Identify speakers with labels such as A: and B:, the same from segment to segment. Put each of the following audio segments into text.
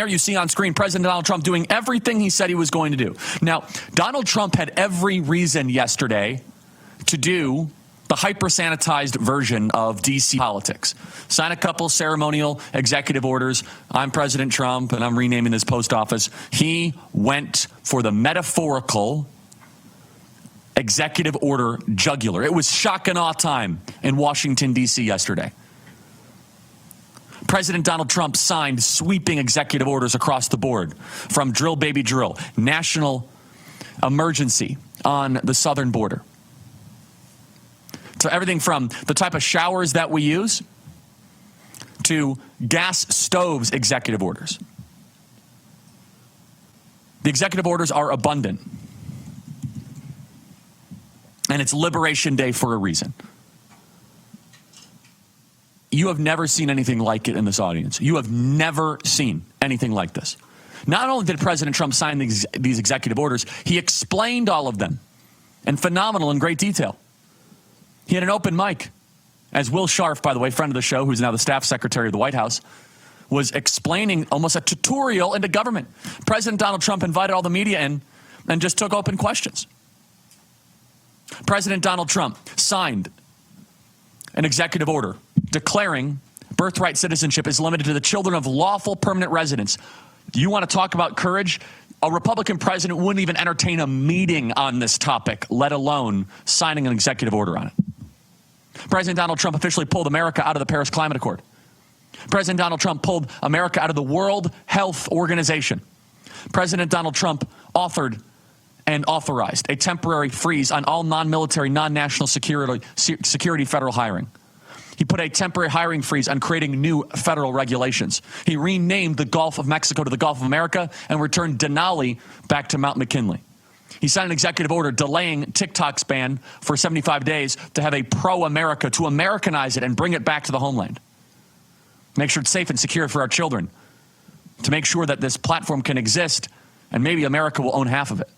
A: there you see on screen President Donald Trump doing everything he said he was going to do. Now, Donald Trump had every reason yesterday to do the hyper-sanitized version of D.C. politics. Sign a couple ceremonial executive orders. I'm President Trump, and I'm renaming this post office. He went for the metaphorical executive order jugular. It was shock and awe time in Washington, D.C. yesterday. President Donald Trump signed sweeping executive orders across the board, from drill baby drill, national emergency on the southern border, to everything from the type of showers that we use to gas stoves executive orders. The executive orders are abundant. And it's Liberation Day for a reason. You have never seen anything like it in this audience. You have never seen anything like this. Not only did President Trump sign these executive orders, he explained all of them in phenomenal and great detail. He had an open mic, as Will Scharf, by the way, friend of the show, who's now the staff secretary of the White House, was explaining almost a tutorial into government. President Donald Trump invited all the media in and just took open questions. President Donald Trump signed an executive order declaring birthright citizenship is limited to the children of lawful permanent residents. Do you want to talk about courage? A Republican president wouldn't even entertain a meeting on this topic, let alone signing an executive order on it. President Donald Trump officially pulled America out of the Paris Climate Accord. President Donald Trump pulled America out of the World Health Organization. President Donald Trump authored and authorized a temporary freeze on all non-military, non-national security federal hiring. He put a temporary hiring freeze on creating new federal regulations. He renamed the Gulf of Mexico to the Gulf of America and returned Denali back to Mount McKinley. He signed an executive order delaying TikTok's ban for 75 days to have a pro-America, to Americanize it and bring it back to the homeland. Make sure it's safe and secure for our children, to make sure that this platform can exist and maybe America will own half of it.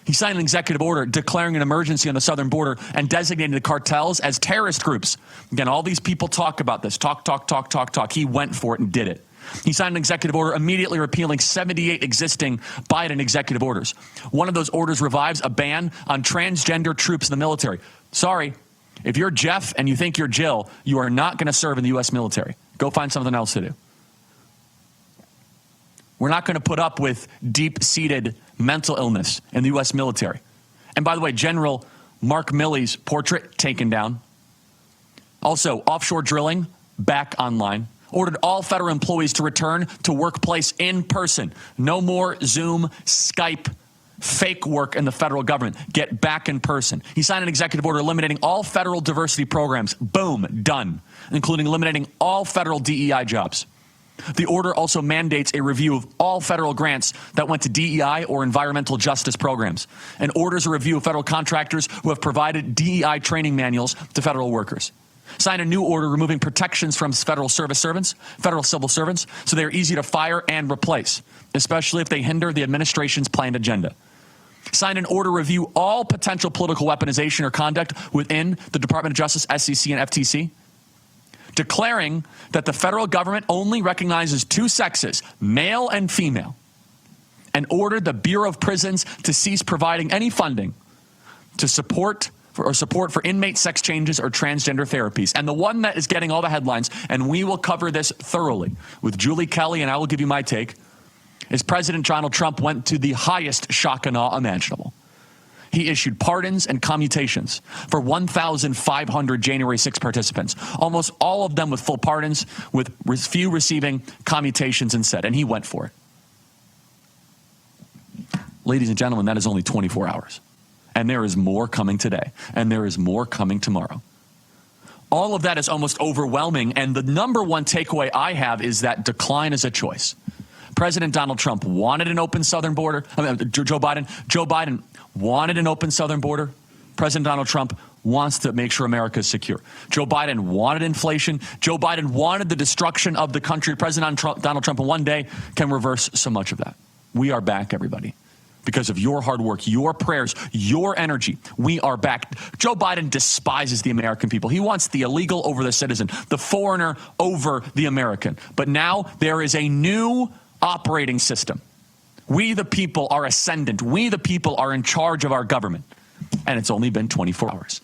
A: He signed an executive order declaring an emergency on the southern border and designating the cartels as terrorist groups. Again, all these people talk about this. Talk. He went for it and did it. He signed an executive order immediately repealing 78 existing Biden executive orders. One of those orders revives a ban on transgender troops in the military. Sorry, if you're Jeff and you think you're Jill, you are not going to serve in the U.S. military. Go find something else to do. We're not going to put up with deep-seated mental illness in the U.S. military. And by the way, General Mark Milley's portrait taken down. Also, offshore drilling back online. Ordered all federal employees to return to workplace in person. No more Zoom, Skype, fake work in the federal government. Get back in person. He signed an executive order eliminating all federal diversity programs. Boom, done. Including eliminating all federal DEI jobs. The order also mandates a review of all federal grants that went to DEI or environmental justice programs, and orders a review of federal contractors who have provided DEI training manuals to federal workers. Signed a new order removing protections from federal civil servants, so they are easy to fire and replace, especially if they hinder the administration's planned agenda. Signed an order to review all potential political weaponization or conduct within the Department of Justice, SEC, and FTC. Declaring that the federal government only recognizes two sexes, male and female, and ordered the Bureau of Prisons to cease providing any funding to support for inmate sex changes or transgender therapies. And the one that is getting all the headlines, and we will cover this thoroughly with Julie Kelly, and I will give you my take, is President Donald Trump went to the highest shock and awe imaginable. He issued pardons and commutations for 1,500 January 6 participants, almost all of them with full pardons, with few receiving commutations instead, and he went for it. Ladies and gentlemen, that is only 24 hours. And there is more coming today, and there is more coming tomorrow. All of that is almost overwhelming, and the number one takeaway I have is that decline is a choice. President Donald Trump wanted an open southern border. Joe Biden wanted an open southern border. President Donald Trump wants to make sure America is secure. Joe Biden wanted inflation. Joe Biden wanted the destruction of the country. President Donald Trump in one day can reverse so much of that. We are back, everybody. Because of your hard work, your prayers, your energy, we are back. Joe Biden despises the American people. He wants the illegal over the citizen, the foreigner over the American. But now there is a new operating system. We, the people, are ascendant. We, the people, are in charge of our government. And it's only been 24 hours.